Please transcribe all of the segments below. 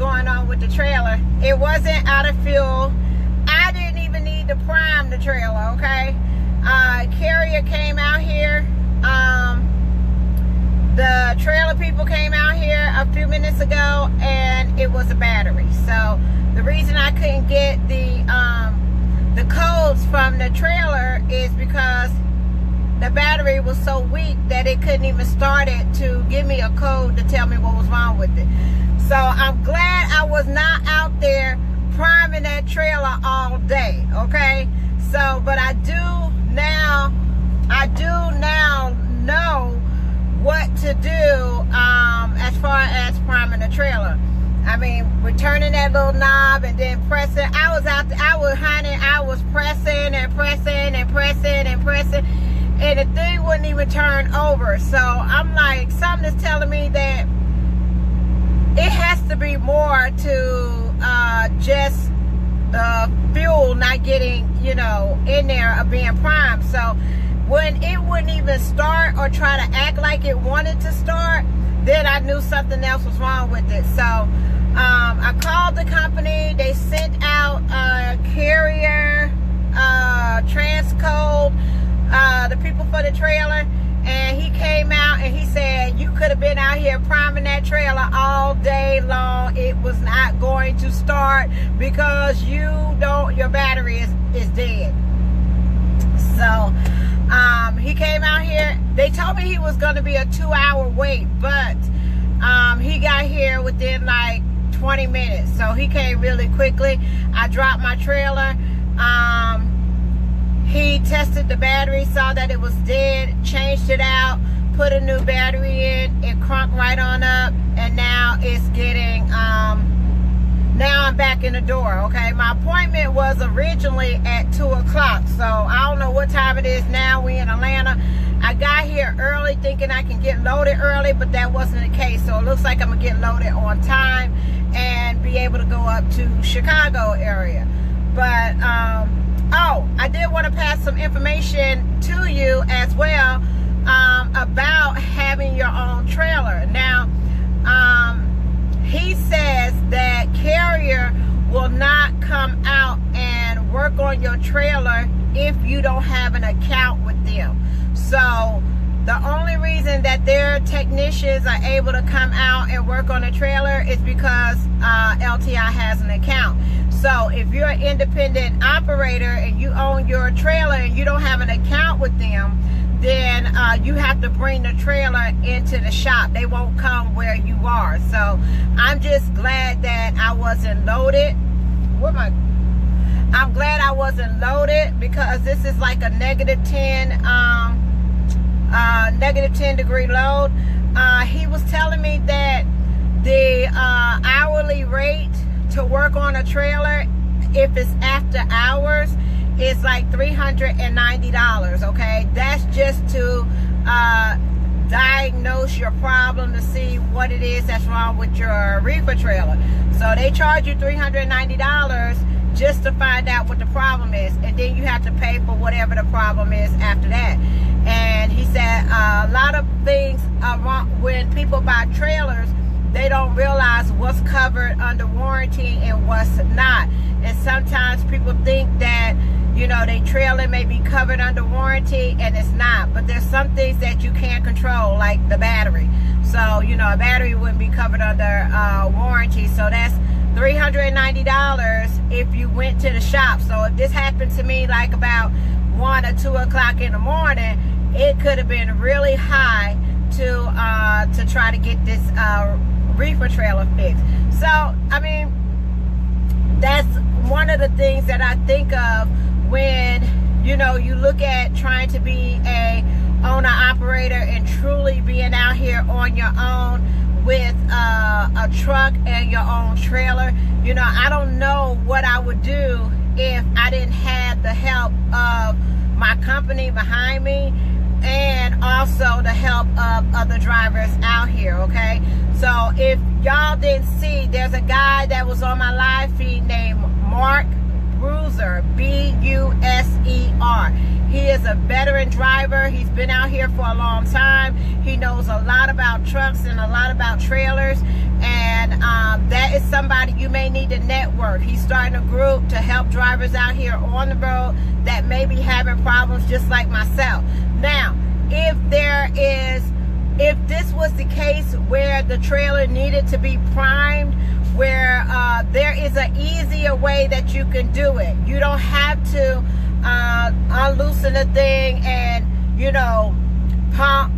going on with the trailer. It wasn't out of fuel. I didn't even need to prime the trailer, okay? Carrier came out here. The trailer people came out here a few minutes ago, and it was a battery. So the reason I couldn't get the codes from the trailer is because the battery was so weak that it couldn't even start it to give me a code to tell me what was wrong with it. So I'm glad I was not out there priming that trailer all day, okay? So, but I do now know what to do as far as priming the trailer. I mean, we're turning that little knob and then pressing. I was pressing and pressing and pressing and pressing, and the thing wouldn't even turn over. So I'm like, something is telling me that it has to be more to just fuel not getting, you know, in there or being primed. So when it wouldn't even start or try to act like it wanted to start, then I knew something else was wrong with it. So I called the company. They sent out a carrier transcode, the people for the trailer, and he came out and he said, you could have been out here priming that trailer all day long. It was not going to start because your battery is dead. So he came out here. They told me he was going to be a 2-hour wait, but he got here within like 20 minutes. So he came really quickly. I dropped my trailer. He tested the battery, saw that it was dead, changed it out, put a new battery in. It crunked right on up, and now it's getting, now I'm back in the door, okay? My appointment was originally at 2 o'clock, so I don't know what time it is now. We in Atlanta. I got here early thinking I can get loaded early, but that wasn't the case. So it looks like I'm gonna get loaded on time and be able to go up to Chicago area. But, oh, I did want to pass some information to you as well about having your own trailer. Now, he says that carrier will not come out and work on your trailer if you don't have an account with them. So the only reason that their technicians are able to come out and work on a trailer is because LTI has an account. So if you're an independent operator and you own your trailer and you don't have an account with them, then you have to bring the trailer into the shop. They won't come where you are. So I'm just glad that I wasn't loaded. I'm glad I wasn't loaded, because this is like a negative 10 degree load. He was telling me that the hourly rate to work on a trailer, if it's after hours, is like $390, okay? That's just to diagnose your problem, to see what it is that's wrong with your reefer trailer. So they charge you $390 just to find out what the problem is, and then you have to pay for whatever the problem is after that. And he said a lot of things are wrong when people buy trailers. They don't realize what's covered under warranty and what's not. And sometimes people think that, you know, they trailer may be covered under warranty, and it's not. But there's some things that you can't control, like the battery. So, you know, a battery wouldn't be covered under warranty. So that's $390 if you went to the shop. So if this happened to me like about 1 or 2 o'clock in the morning, it could have been really high to try to get this reefer trailer fixed. So, I mean, that's one of the things that I think of when, you know, you look at trying to be a owner operator and truly being out here on your own with a truck and your own trailer. You know, I don't know what I would do if I didn't have the help of my company behind me, and also the help of other drivers out here, okay? So if y'all didn't see, there's a guy that was on my live feed named Mark Bruiser, B-U-S-E-R. He is a veteran driver. He's been out here for a long time. He knows a lot about trucks and a lot about trailers, and that is somebody somebody you may need to network. He's starting a group to help drivers out here on the road that may be having problems just like myself. Now, if this was the case where the trailer needed to be primed, where there is an easier way that you can do it. You don't have to unloosen the thing and, you know, pump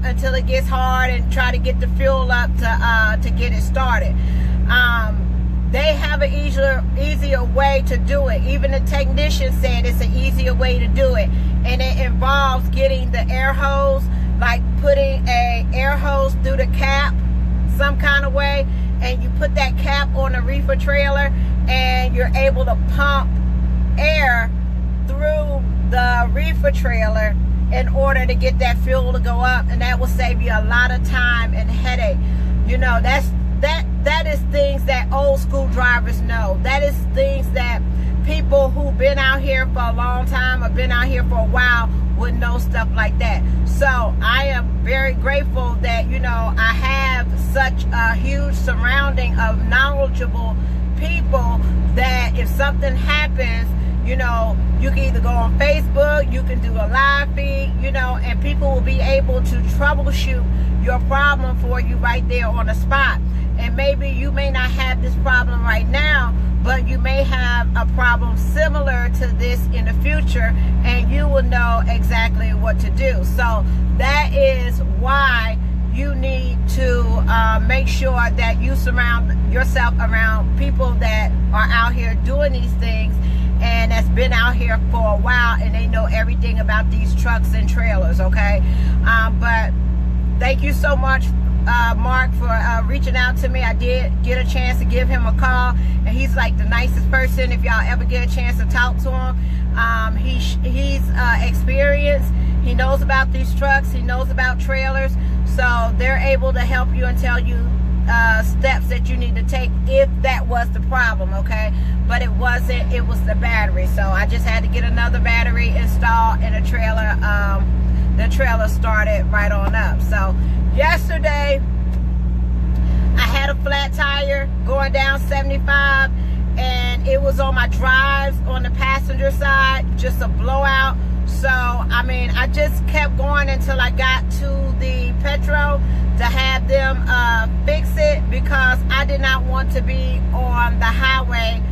until it gets hard and try to get the fuel up to get it started. They have an easier way to do it. Even the technician said it's an easier way to do it, and it involves getting the air hose, like putting a air hose through the cap some kind of way, and you put that cap on the reefer trailer and you're able to pump air through the reefer trailer in order to get that fuel to go up, and that will save you a lot of time and headache. You know, that is things that old school drivers know. That is things that people who've been out here for a long time or been out here for a while would know stuff like that. So I am very grateful that, you know, I have such a huge surrounding of knowledgeable people that if something happens, you know, you can either go on Facebook, you can do a live feed, you know, and people will be able to troubleshoot your problem for you right there on the spot. And maybe you may not have this problem right now, but you may have a problem similar to this in the future, and you will know exactly what to do. So that is why you need to make sure that you surround yourself around people that are out here doing these things and that's been out here for a while, and they know everything about these trucks and trailers, okay? But thank you so much, Mark, for reaching out to me. I did get a chance to give him a call, and he's like the nicest person. If y'all ever get a chance to talk to him, he's experienced. He knows about these trucks. He knows about trailers. So they're able to help you and tell you steps that you need to take if that was the problem, okay? But it wasn't. It was the battery. So I just had to get another battery installed in a trailer. The trailer started right on up. So yesterday I had a flat tire going down 75, and it was on my drives on the passenger side, just a blowout. So I mean, I just kept going until I got to the Petro to have them fix it, because I did not want to be on the highway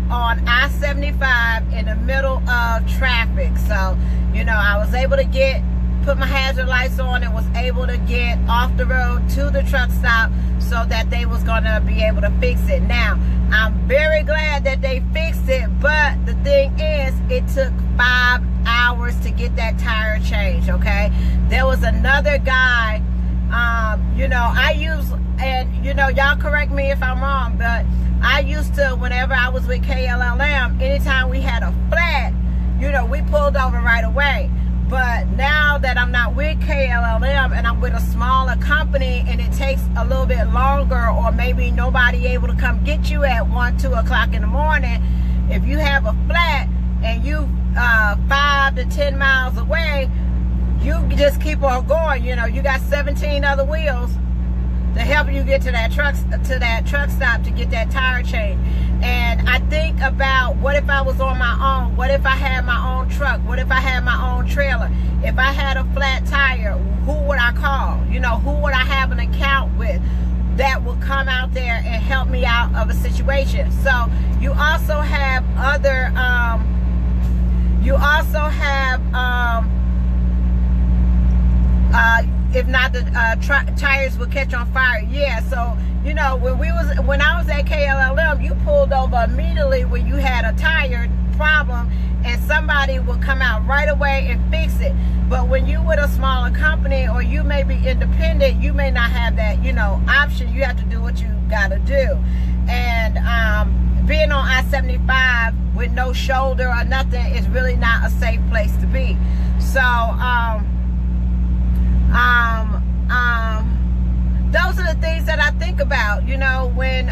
on I-75 in the middle of traffic. So, you know, I was able to put my hazard lights on and was able to get off the road to the truck stop so that they was gonna be able to fix it. Now, I'm very glad that they fixed it, but the thing is, it took 5 hours to get that tire changed, okay? There was another guy, you know, and you know, y'all correct me if I'm wrong, but I used to, whenever I was with KLLM, anytime we had a flat, you know, we pulled over right away. But now that I'm not with KLLM and I'm with a smaller company, and it takes a little bit longer, or maybe nobody able to come get you at 1, 2 o'clock in the morning, if you have a flat and you 5 to 10 miles away, you just keep on going. You know, you got 17 other wheels to help you get to that truck stop to get that tire changed. And I think about, what if I was on my own? What if I had my own truck? What if I had my own trailer? If I had a flat tire, who would I call? You know, who would I have an account with that will come out there and help me out of a situation? So you also have other, if not, the tires will catch on fire. Yeah, so you know, when I was at KLLM, you pulled over immediately when you had a tire problem, and somebody will come out right away and fix it. But when you with a smaller company, or you may be independent, you may not have that, you know, option. You have to do what you gotta do. And being on I-75 with no shoulder or nothing is really not a safe place to be. So those are the things that I think about, you know, when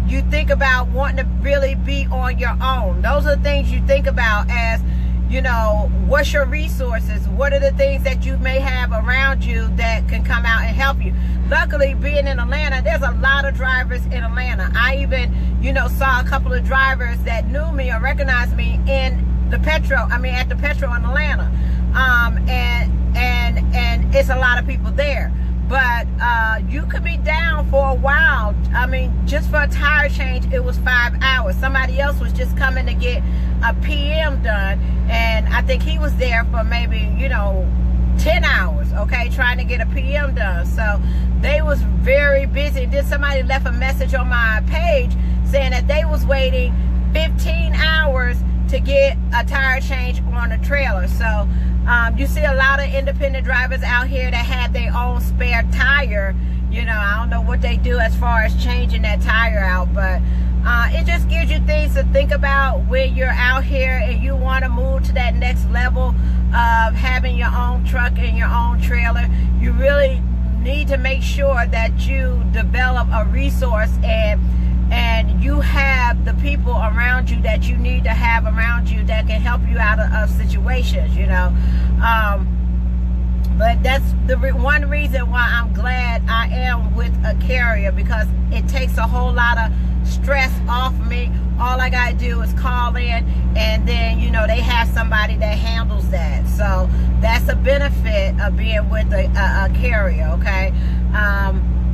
you think about wanting to really be on your own. Those are the things you think about as, you know, what's your resources? What are the things that you may have around you that can come out and help you? Luckily, being in Atlanta, there's a lot of drivers in Atlanta. I even, you know, saw a couple of drivers that knew me or recognized me in the Petro, at the Petro in Atlanta. And it's a lot of people there. But you could be down for a while. I mean, just for a tire change, it was 5 hours. Somebody else was just coming to get a PM done, and I think he was there for maybe, you know, 10 hours, okay, trying to get a PM done. So they was very busy. Then somebody left a message on my page saying that they was waiting 15 hours to get a tire change on a trailer. So you see a lot of independent drivers out here that have their own spare tire. You know, I don't know what they do as far as changing that tire out, but it just gives you things to think about when you're out here and you want to move to that next level of having your own truck and your own trailer. You really need to make sure that you develop a resource and you have the people around you that you need to have around you that can help you out of situations, you know. But that's the one reason why I'm glad I am with a carrier, because it takes a whole lot of stress off me. All I gotta do is call in, and then, you know, they have somebody that handles that. So that's a benefit of being with a carrier, okay?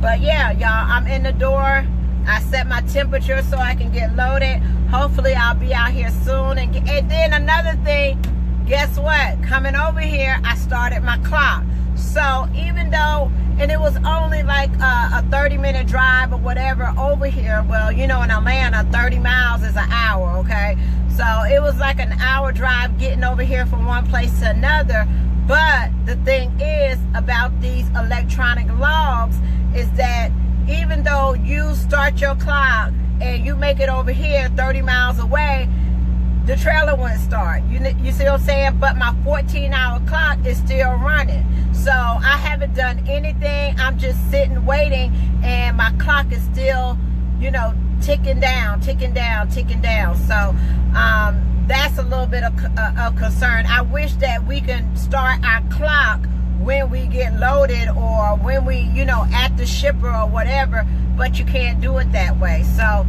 But yeah, y'all, I'm in the door. I set my temperature so I can get loaded. Hopefully I'll be out here soon. And then another thing, guess what? Coming over here, I started my clock. So even though, and it was only like a 30-minute drive or whatever over here. Well, you know, in Atlanta, 30 miles is an hour, okay? So it was like an hour drive getting over here from one place to another. But the thing is about these electronic logs is that even though you start your clock and you make it over here 30 miles away, the trailer wouldn't start. You see what I'm saying? But my 14-hour clock is still running. So I haven't done anything. I'm just sitting waiting, and my clock is still, you know, ticking down, ticking down, ticking down. So that's a little bit of concern. I wish that we can start our clock when we get loaded or when we, you know, at the shipper or whatever, but you can't do it that way. So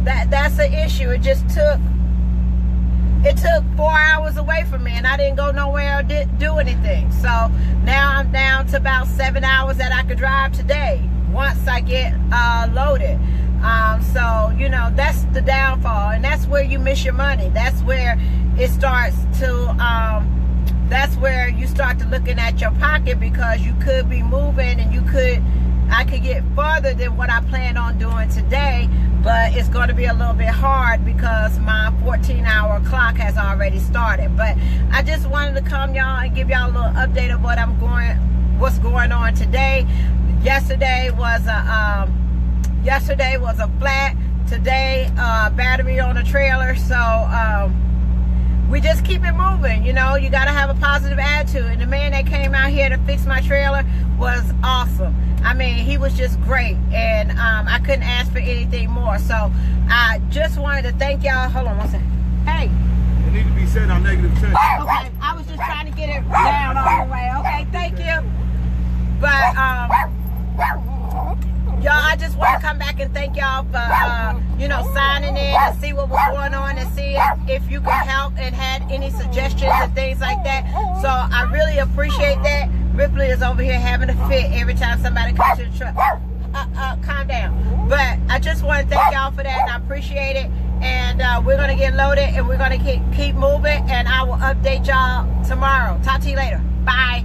that's an issue. It took 4 hours away from me, and I didn't go nowhere or do anything. So now I'm down to about 7 hours that I could drive today once I get loaded. So, you know, that's the downfall, and that's where you miss your money. That's where it starts to, that's where you start to looking at your pocket, because you could be moving and I could get further than what I plan on doing today, but it's going to be a little bit hard because my 14-hour clock has already started. But I just wanted to come, y'all, and give y'all a little update of what's going on today. Yesterday was a flat. Today, battery on a trailer. So we just keep it moving. You know, you got to have a positive attitude. And the man that came out here to fix my trailer was awesome. I mean, he was just great, and I couldn't ask for anything more. So I just wanted to thank y'all. Hold on one second. Hey. It need to be said on negative 10. Okay, I was just trying to get it down all the way. Okay, thank you. But y'all, I just want to come back and thank y'all for you know, signing in and see what was going on, and see if you can help and had any suggestions and things like that. So I really appreciate that. Ripley is over here having a fit every time somebody comes to the truck. Calm down. But I just want to thank y'all for that, and I appreciate it. And we're going to get loaded, and we're going to keep moving, and I will update y'all tomorrow. Talk to you later. Bye.